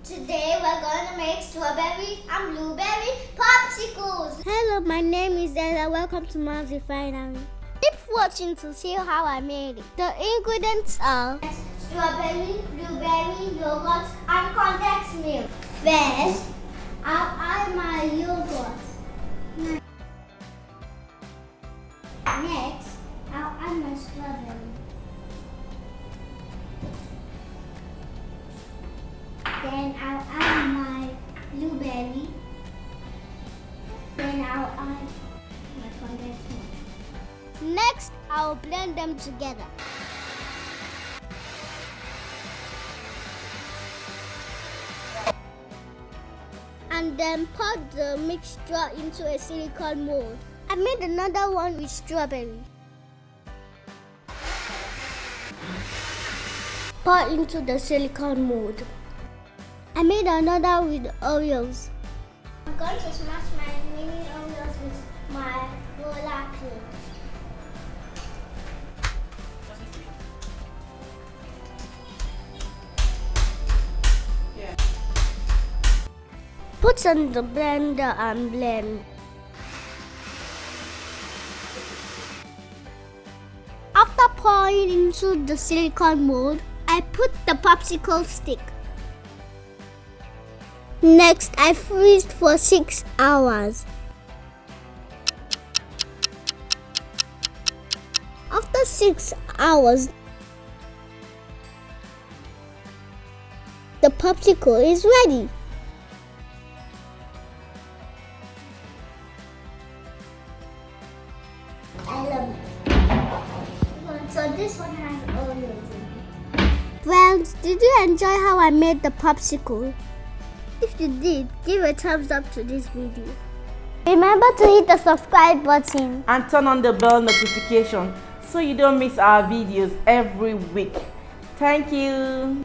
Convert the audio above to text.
Today we're going to make strawberry and blueberry popsicles. Hello, my name is Ella. Welcome to Mom's Refinery. Keep watching to see how I made it. The ingredients are strawberry, blueberry, yogurt, and condensed milk. First, I'll add my yogurt. Next, I'll add my strawberry. Then I'll add my blueberry. Then I'll add my condensed milk. Next, I'll blend them together. And then pour the mixture into a silicone mold. I made another one with strawberry. Pour into the silicone mold. I made another with Oreos. I'm going to smash my mini Oreos with my roller pin. Yeah. Put on the blender and blend. After pouring into the silicone mold, I put the popsicle stick. Next, I freezed for 6 hours. After 6 hours, the popsicle is ready. I love it. So this one has Oreos in it. Friends, did you enjoy how I made the popsicle? If you did, give a thumbs up to this video. Remember to hit the subscribe button And turn on the bell notification so you don't miss our videos every week. Thank you.